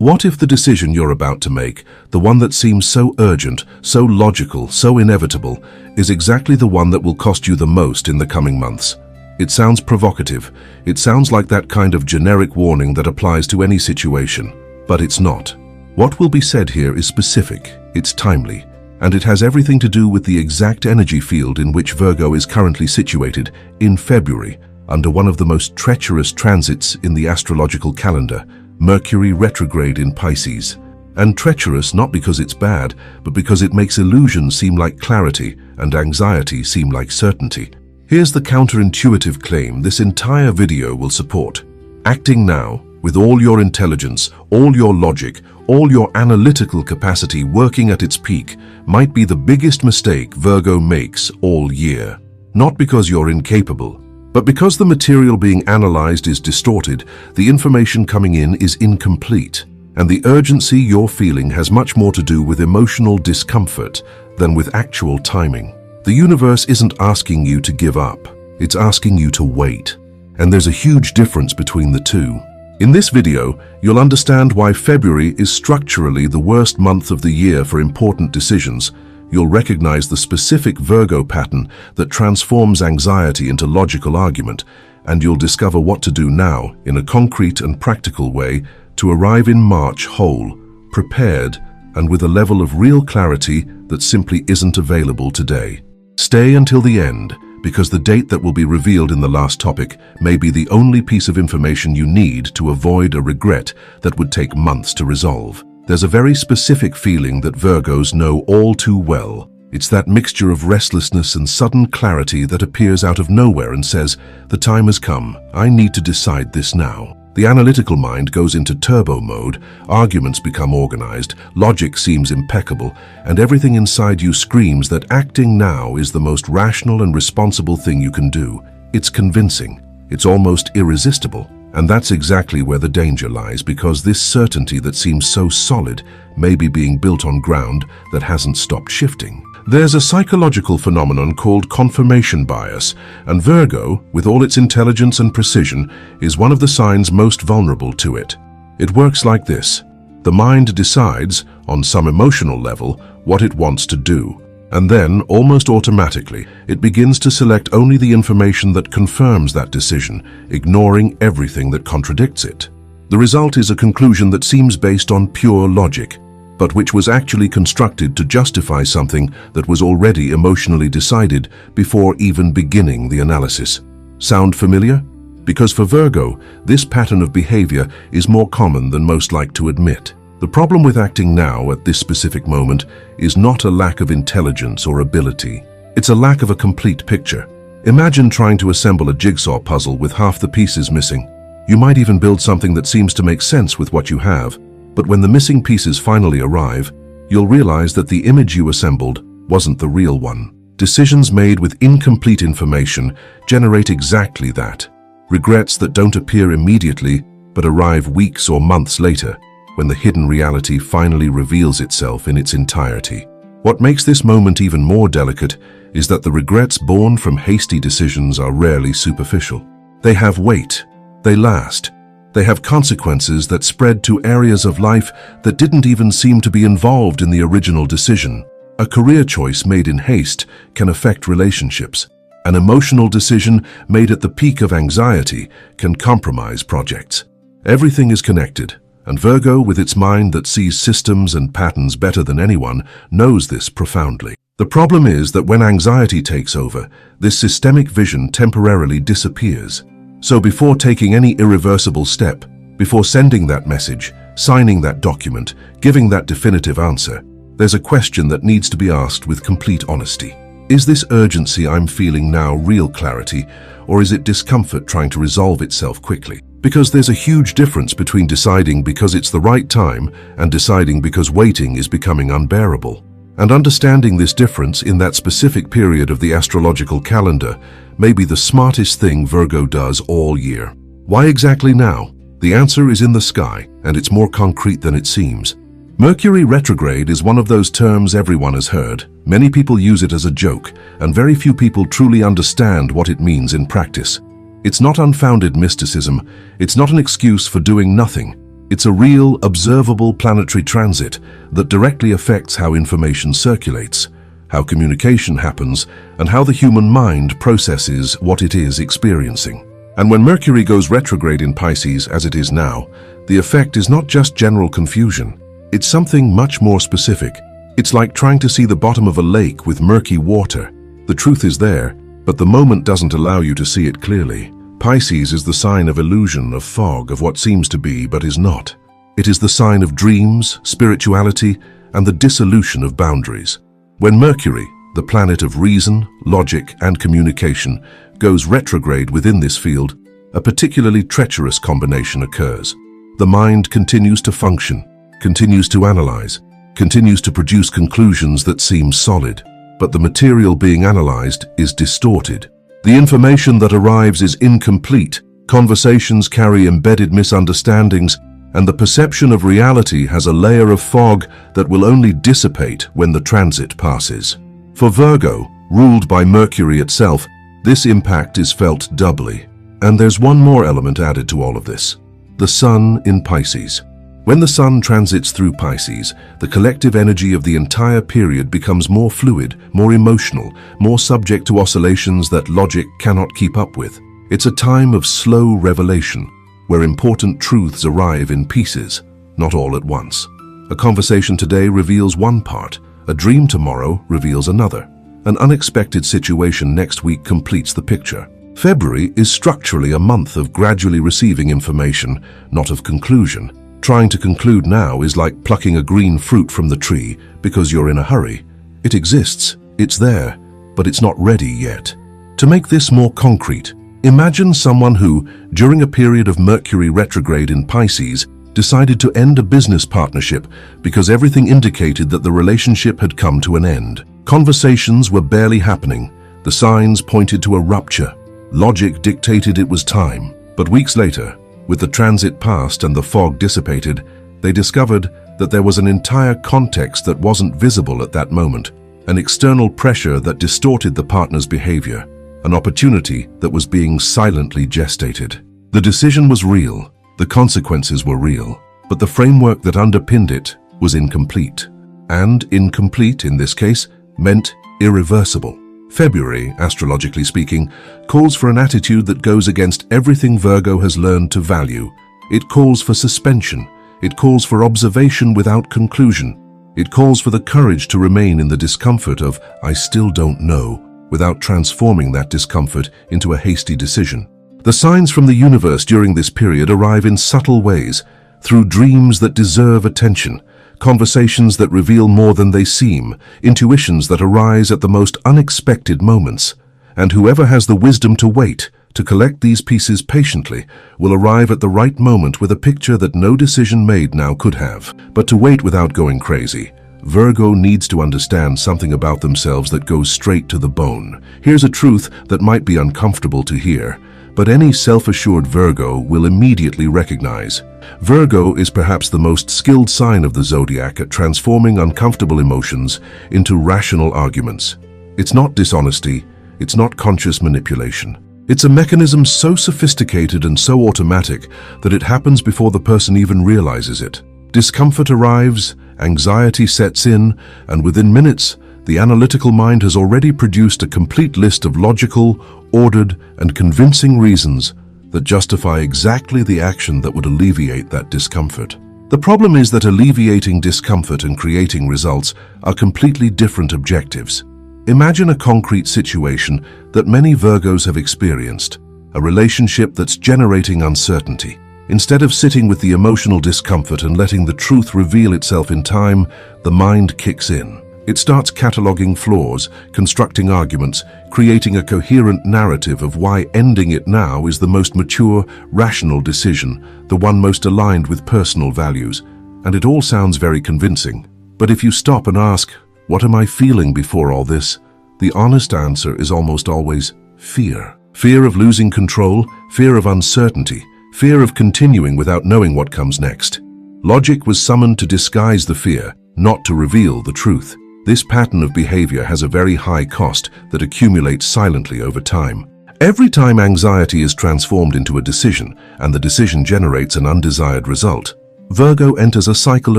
What if the decision you're about to make, the one that seems so urgent, so logical, so inevitable, is exactly the one that will cost you the most in the coming months? It sounds provocative. It sounds like that kind of generic warning that applies to any situation. But it's not. What will be said here is specific, it's timely, and it has everything to do with the exact energy field in which Virgo is currently situated in February, under one of the most treacherous transits in the astrological calendar, Mercury retrograde in Pisces. And treacherous not because it's bad, but because it makes illusions seem like clarity and anxiety seem like certainty. Here's the counterintuitive claim this entire video will support. Acting now, with all your intelligence, all your logic, all your analytical capacity working at its peak, might be the biggest mistake Virgo makes all year. Not because you're incapable, but because the material being analyzed is distorted, the information coming in is incomplete, and the urgency you're feeling has much more to do with emotional discomfort than with actual timing. The universe isn't asking you to give up, it's asking you to wait. And there's a huge difference between the two. In this video, you'll understand why February is structurally the worst month of the year for important decisions. You'll recognize the specific Virgo pattern that transforms anxiety into logical argument, and you'll discover what to do now in a concrete and practical way to arrive in March whole, prepared, and with a level of real clarity that simply isn't available today. Stay until the end, because the date that will be revealed in the last topic may be the only piece of information you need to avoid a regret that would take months to resolve. There's a very specific feeling that Virgos know all too well. It's that mixture of restlessness and sudden clarity that appears out of nowhere and says, "The time has come. I need to decide this now." The analytical mind goes into turbo mode, arguments become organized, logic seems impeccable, and everything inside you screams that acting now is the most rational and responsible thing you can do. It's convincing. It's almost irresistible. And that's exactly where the danger lies, because this certainty that seems so solid may be being built on ground that hasn't stopped shifting. There's a psychological phenomenon called confirmation bias, and Virgo, with all its intelligence and precision, is one of the signs most vulnerable to it. It works like this. The mind decides, on some emotional level, what it wants to do. And then, almost automatically, it begins to select only the information that confirms that decision, ignoring everything that contradicts it. The result is a conclusion that seems based on pure logic, but which was actually constructed to justify something that was already emotionally decided before even beginning the analysis. Sound familiar? Because for Virgo, this pattern of behavior is more common than most like to admit. The problem with acting now at this specific moment is not a lack of intelligence or ability. It's a lack of a complete picture. Imagine trying to assemble a jigsaw puzzle with half the pieces missing. You might even build something that seems to make sense with what you have, but when the missing pieces finally arrive, you'll realize that the image you assembled wasn't the real one. Decisions made with incomplete information generate exactly that. Regrets that don't appear immediately, but arrive weeks or months later, when the hidden reality finally reveals itself in its entirety. What makes this moment even more delicate is that the regrets born from hasty decisions are rarely superficial. They have weight, they last, they have consequences that spread to areas of life that didn't even seem to be involved in the original decision. A career choice made in haste can affect relationships. An emotional decision made at the peak of anxiety can compromise projects. Everything is connected. And Virgo, with its mind that sees systems and patterns better than anyone, knows this profoundly. The problem is that when anxiety takes over, this systemic vision temporarily disappears. So before taking any irreversible step, before sending that message, signing that document, giving that definitive answer, there's a question that needs to be asked with complete honesty. Is this urgency I'm feeling now real clarity, or is it discomfort trying to resolve itself quickly? Because there's a huge difference between deciding because it's the right time and deciding because waiting is becoming unbearable. And understanding this difference in that specific period of the astrological calendar may be the smartest thing Virgo does all year. Why exactly now? The answer is in the sky, and it's more concrete than it seems. Mercury retrograde is one of those terms everyone has heard. Many people use it as a joke, and very few people truly understand what it means in practice. It's not unfounded mysticism. It's not an excuse for doing nothing. It's a real, observable planetary transit that directly affects how information circulates, how communication happens, and how the human mind processes what it is experiencing. And when Mercury goes retrograde in Pisces, as it is now, the effect is not just general confusion. It's something much more specific. It's like trying to see the bottom of a lake with murky water. The truth is there, but the moment doesn't allow you to see it clearly. Pisces is the sign of illusion, of fog, of what seems to be but is not. It is the sign of dreams, spirituality, and the dissolution of boundaries. When Mercury, the planet of reason, logic, and communication, goes retrograde within this field, a particularly treacherous combination occurs. The mind continues to function, continues to analyze, continues to produce conclusions that seem solid, but the material being analyzed is distorted. The information that arrives is incomplete, conversations carry embedded misunderstandings, and the perception of reality has a layer of fog that will only dissipate when the transit passes. For Virgo, ruled by Mercury itself, this impact is felt doubly. And there's one more element added to all of this: the Sun in Pisces. When the Sun transits through Pisces, the collective energy of the entire period becomes more fluid, more emotional, more subject to oscillations that logic cannot keep up with. It's a time of slow revelation, where important truths arrive in pieces, not all at once. A conversation today reveals one part, a dream tomorrow reveals another. An unexpected situation next week completes the picture. February is structurally a month of gradually receiving information, not of conclusion. Trying to conclude now is like plucking a green fruit from the tree because you're in a hurry. It exists, it's there, but it's not ready yet. To make this more concrete, imagine someone who, during a period of Mercury retrograde in Pisces, decided to end a business partnership because everything indicated that the relationship had come to an end. Conversations were barely happening. The signs pointed to a rupture. Logic dictated it was time. But weeks later, with the transit past and the fog dissipated, they discovered that there was an entire context that wasn't visible at that moment, an external pressure that distorted the partner's behavior, an opportunity that was being silently gestated. The decision was real, the consequences were real, but the framework that underpinned it was incomplete. And incomplete, in this case, meant irreversible. February, astrologically speaking, calls for an attitude that goes against everything Virgo has learned to value. It calls for suspension. It calls for observation without conclusion. It calls for the courage to remain in the discomfort of "I still don't know," without transforming that discomfort into a hasty decision. The signs from the universe during this period arrive in subtle ways, through dreams that deserve attention, conversations that reveal more than they seem, intuitions that arise at the most unexpected moments. And whoever has the wisdom to wait, to collect these pieces patiently, will arrive at the right moment with a picture that no decision made now could have. But to wait without going crazy, Virgo needs to understand something about themselves that goes straight to the bone. Here's a truth that might be uncomfortable to hear, but any self-assured Virgo will immediately recognize. Virgo is perhaps the most skilled sign of the zodiac at transforming uncomfortable emotions into rational arguments. It's not dishonesty, it's not conscious manipulation. It's a mechanism so sophisticated and so automatic that it happens before the person even realizes it. Discomfort arrives, anxiety sets in, and within minutes, the analytical mind has already produced a complete list of logical, ordered, and convincing reasons that justify exactly the action that would alleviate that discomfort. The problem is that alleviating discomfort and creating results are completely different objectives. Imagine a concrete situation that many Virgos have experienced, a relationship that's generating uncertainty. Instead of sitting with the emotional discomfort and letting the truth reveal itself in time, the mind kicks in. It starts cataloging flaws, constructing arguments, creating a coherent narrative of why ending it now is the most mature, rational decision, the one most aligned with personal values. And it all sounds very convincing. But if you stop and ask, "What am I feeling before all this?" the honest answer is almost always fear. Fear of losing control, fear of uncertainty, fear of continuing without knowing what comes next. Logic was summoned to disguise the fear, not to reveal the truth. This pattern of behavior has a very high cost that accumulates silently over time. Every time anxiety is transformed into a decision, and the decision generates an undesired result, Virgo enters a cycle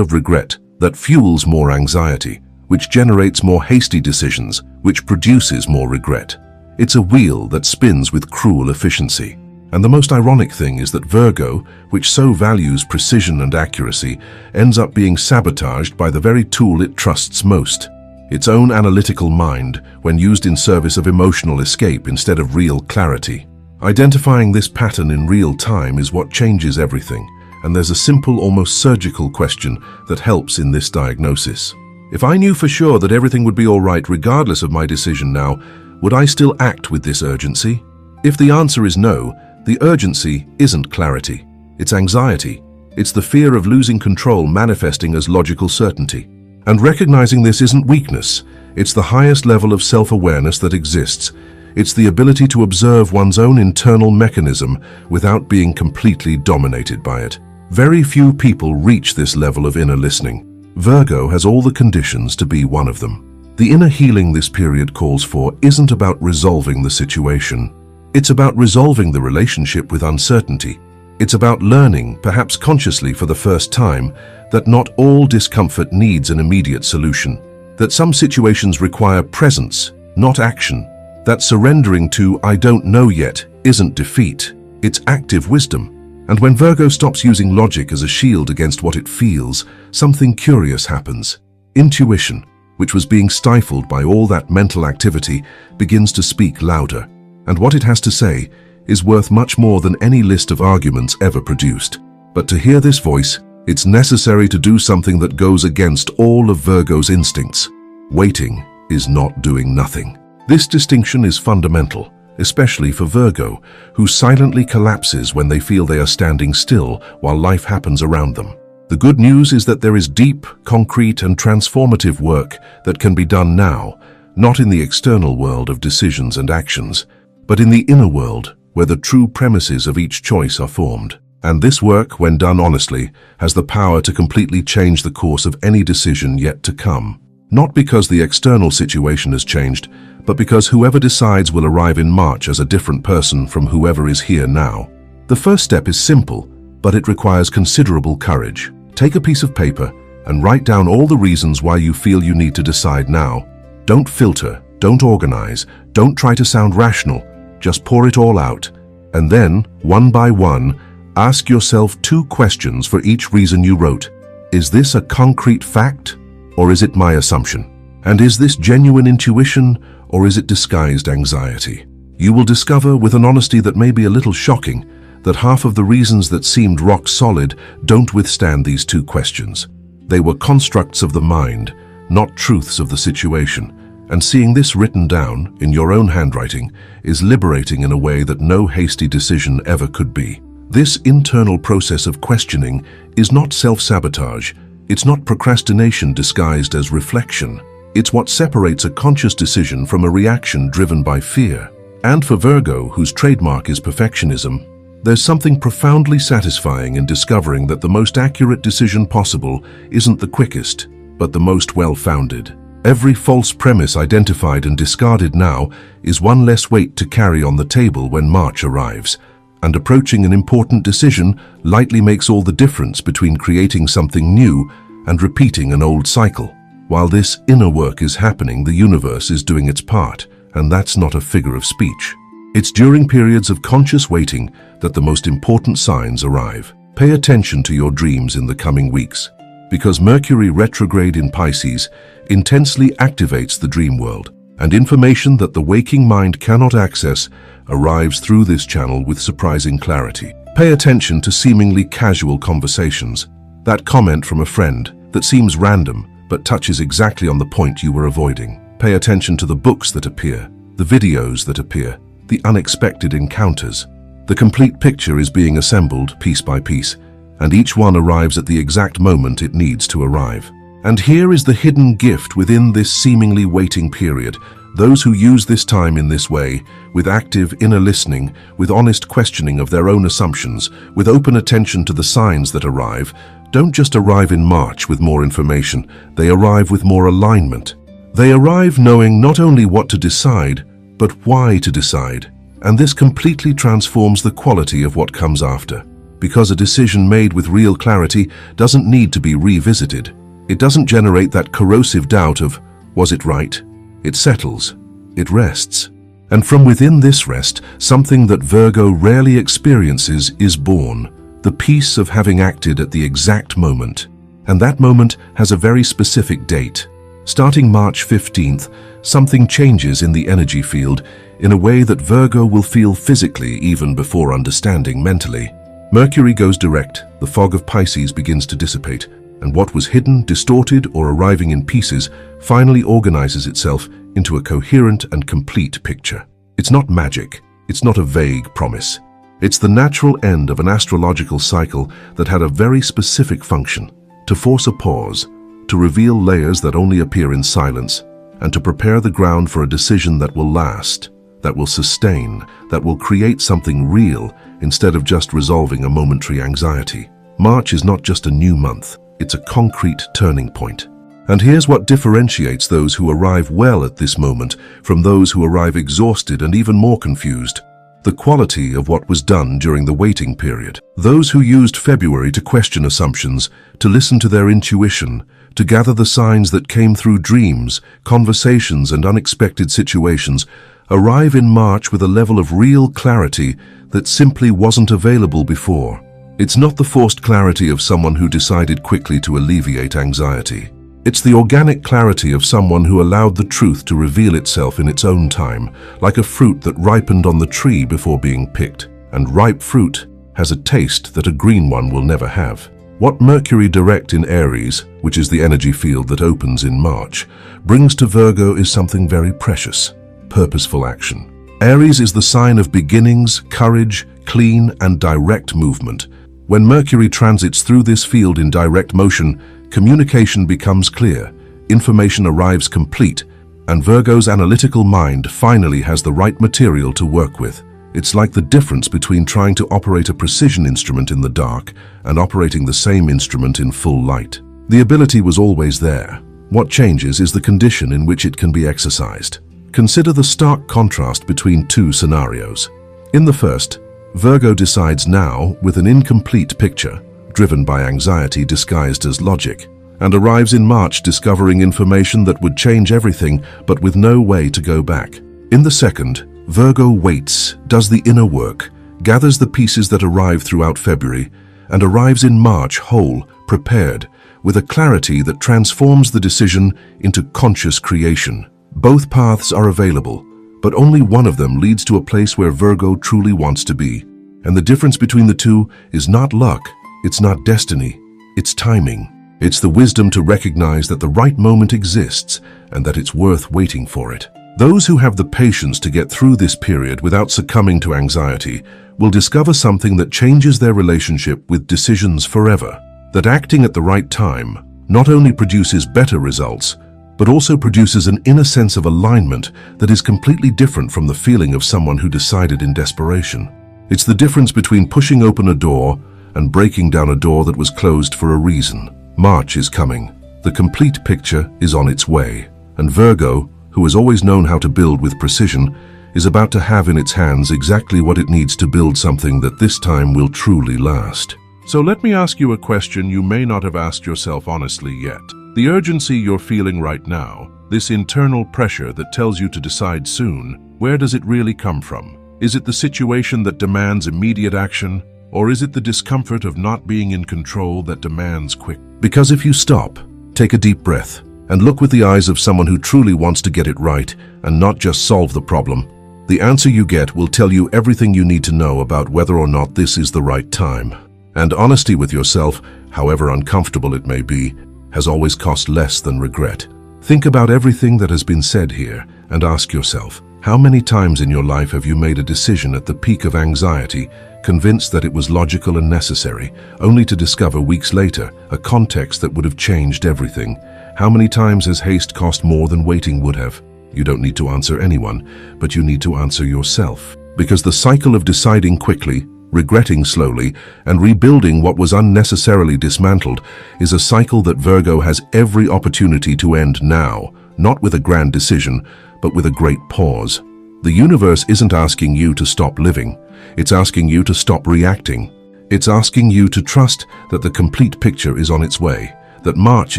of regret that fuels more anxiety, which generates more hasty decisions, which produces more regret. It's a wheel that spins with cruel efficiency. And the most ironic thing is that Virgo, which so values precision and accuracy, ends up being sabotaged by the very tool it trusts most: its own analytical mind, when used in service of emotional escape instead of real clarity. Identifying this pattern in real time is what changes everything, and there's a simple, almost surgical question that helps in this diagnosis. If I knew for sure that everything would be all right regardless of my decision now, would I still act with this urgency? If the answer is no, the urgency isn't clarity. It's anxiety. It's the fear of losing control manifesting as logical certainty. And recognizing this isn't weakness. It's the highest level of self-awareness that exists. It's the ability to observe one's own internal mechanism without being completely dominated by it. Very few people reach this level of inner listening. Virgo has all the conditions to be one of them. The inner healing this period calls for isn't about resolving the situation. It's about resolving the relationship with uncertainty. It's about learning, perhaps consciously for the first time, that not all discomfort needs an immediate solution. That some situations require presence, not action. That surrendering to "I don't know yet" isn't defeat. It's active wisdom. And when Virgo stops using logic as a shield against what it feels, something curious happens. Intuition, which was being stifled by all that mental activity, begins to speak louder. And what it has to say is worth much more than any list of arguments ever produced. But to hear this voice, it's necessary to do something that goes against all of Virgo's instincts. Waiting is not doing nothing. This distinction is fundamental, especially for Virgo, who silently collapses when they feel they are standing still while life happens around them. The good news is that there is deep, concrete, and transformative work that can be done now, not in the external world of decisions and actions, but in the inner world, where the true premises of each choice are formed. And this work, when done honestly, has the power to completely change the course of any decision yet to come. Not because the external situation has changed, but because whoever decides will arrive in March as a different person from whoever is here now. The first step is simple, but it requires considerable courage. Take a piece of paper and write down all the reasons why you feel you need to decide now. Don't filter, don't organize, don't try to sound rational. Just pour it all out, and then, one by one, ask yourself 2 questions for each reason you wrote. Is this a concrete fact, or is it my assumption? And is this genuine intuition, or is it disguised anxiety? You will discover, with an honesty that may be a little shocking, that half of the reasons that seemed rock solid don't withstand these 2 questions. They were constructs of the mind, not truths of the situation. And seeing this written down, in your own handwriting, is liberating in a way that no hasty decision ever could be. This internal process of questioning is not self-sabotage. It's not procrastination disguised as reflection. It's what separates a conscious decision from a reaction driven by fear. And for Virgo, whose trademark is perfectionism, there's something profoundly satisfying in discovering that the most accurate decision possible isn't the quickest, but the most well-founded. Every false premise identified and discarded now is one less weight to carry on the table when March arrives. And approaching an important decision lightly makes all the difference between creating something new and repeating an old cycle. While this inner work is happening, the universe is doing its part, and that's not a figure of speech. It's during periods of conscious waiting that the most important signs arrive. Pay attention to your dreams in the coming weeks, because Mercury retrograde in Pisces intensely activates the dream world, and information that the waking mind cannot access arrives through this channel with surprising clarity. Pay attention to seemingly casual conversations, that comment from a friend that seems random but touches exactly on the point you were avoiding. Pay attention to the books that appear, the videos that appear, the unexpected encounters. The complete picture is being assembled piece by piece, and each one arrives at the exact moment it needs to arrive. And here is the hidden gift within this seemingly waiting period. Those who use this time in this way, with active inner listening, with honest questioning of their own assumptions, with open attention to the signs that arrive, don't just arrive in March with more information, they arrive with more alignment. They arrive knowing not only what to decide, but why to decide. And this completely transforms the quality of what comes after. because a decision made with real clarity doesn't need to be revisited. It doesn't generate that corrosive doubt of, was it right? It settles. It rests. And from within this rest, something that Virgo rarely experiences is born, the peace of having acted at the exact moment. And that moment has a very specific date. Starting March 15th, something changes in the energy field in a way that Virgo will feel physically even before understanding mentally. Mercury goes direct, the fog of Pisces begins to dissipate, and what was hidden, distorted, or arriving in pieces finally organizes itself into a coherent and complete picture. It's not magic. It's not a vague promise. It's the natural end of an astrological cycle that had a very specific function: to force a pause, to reveal layers that only appear in silence, and to prepare the ground for a decision that will last, that will sustain, that will create something real instead of just resolving a momentary anxiety. March is not just a new month. It's a concrete turning point. And here's what differentiates those who arrive well at this moment from those who arrive exhausted and even more confused: the quality of what was done during the waiting period. Those who used February to question assumptions, to listen to their intuition, to gather the signs that came through dreams, conversations, and unexpected situations, arrive in March with a level of real clarity that simply wasn't available before. It's not the forced clarity of someone who decided quickly to alleviate anxiety. It's the organic clarity of someone who allowed the truth to reveal itself in its own time, like a fruit that ripened on the tree before being picked. And ripe fruit has a taste that a green one will never have. What Mercury direct in Aries, which is the energy field that opens in March, brings to Virgo is something very precious: purposeful action. Aries is the sign of beginnings, courage, clean, and direct movement. When Mercury transits through this field in direct motion, communication becomes clear, information arrives complete, and Virgo's analytical mind finally has the right material to work with. It's like the difference between trying to operate a precision instrument in the dark and operating the same instrument in full light. The ability was always there. What changes is the condition in which it can be exercised. Consider the stark contrast between two scenarios. In the first, Virgo decides now with an incomplete picture, driven by anxiety disguised as logic, and arrives in March discovering information that would change everything but with no way to go back. In the second, Virgo waits, does the inner work, gathers the pieces that arrive throughout February, and arrives in March whole, prepared, with a clarity that transforms the decision into conscious creation. Both paths are available, but only one of them leads to a place where Virgo truly wants to be. And the difference between the two is not luck, it's not destiny, it's timing. It's the wisdom to recognize that the right moment exists and that it's worth waiting for it. Those who have the patience to get through this period without succumbing to anxiety will discover something that changes their relationship with decisions forever. That acting at the right time not only produces better results, but also produces an inner sense of alignment that is completely different from the feeling of someone who decided in desperation. It's the difference between pushing open a door and breaking down a door that was closed for a reason. March is coming. The complete picture is on its way. And Virgo, who has always known how to build with precision, is about to have in its hands exactly what it needs to build something that this time will truly last. So let me ask you a question you may not have asked yourself honestly yet. The urgency you're feeling right now, this internal pressure that tells you to decide soon, where does it really come from? Is it the situation that demands immediate action, or is it the discomfort of not being in control that demands quick? Because if you stop, take a deep breath, and look with the eyes of someone who truly wants to get it right and not just solve the problem, the answer you get will tell you everything you need to know about whether or not this is the right time. And honesty with yourself, however uncomfortable it may be, has always cost less than regret. Think about everything that has been said here and ask yourself, how many times in your life have you made a decision at the peak of anxiety, convinced that it was logical and necessary, only to discover weeks later a context that would have changed everything? How many times has haste cost more than waiting would have? You don't need to answer anyone, but you need to answer yourself. Because the cycle of deciding quickly, regretting slowly, and rebuilding what was unnecessarily dismantled is a cycle that Virgo has every opportunity to end now, not with a grand decision, but with a great pause. The universe isn't asking you to stop living, it's asking you to stop reacting. It's asking you to trust that the complete picture is on its way, that March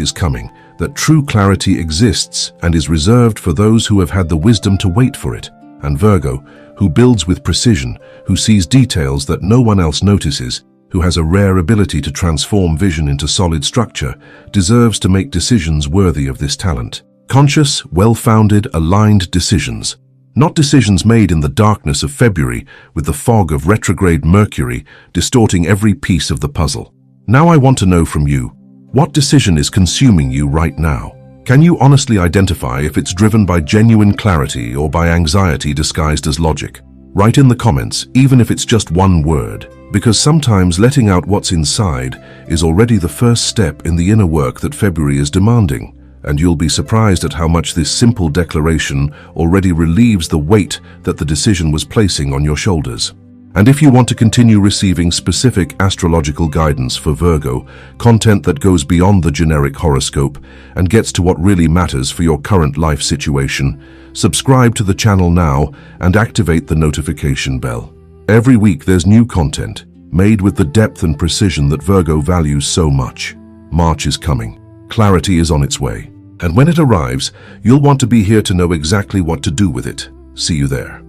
is coming, that true clarity exists and is reserved for those who have had the wisdom to wait for it. And Virgo, who builds with precision, who sees details that no one else notices, who has a rare ability to transform vision into solid structure, deserves to make decisions worthy of this talent. Conscious, well-founded, aligned decisions. Not decisions made in the darkness of February with the fog of retrograde Mercury distorting every piece of the puzzle. Now I want to know from you, what decision is consuming you right now? Can you honestly identify if it's driven by genuine clarity or by anxiety disguised as logic? Write in the comments, even if it's just one word, because sometimes letting out what's inside is already the first step in the inner work that February is demanding. And you'll be surprised at how much this simple declaration already relieves the weight that the decision was placing on your shoulders. And if you want to continue receiving specific astrological guidance for Virgo, content that goes beyond the generic horoscope and gets to what really matters for your current life situation, subscribe to the channel now and activate the notification bell. Every week there's new content, made with the depth and precision that Virgo values so much. March is coming. Clarity is on its way. And when it arrives, you'll want to be here to know exactly what to do with it. See you there.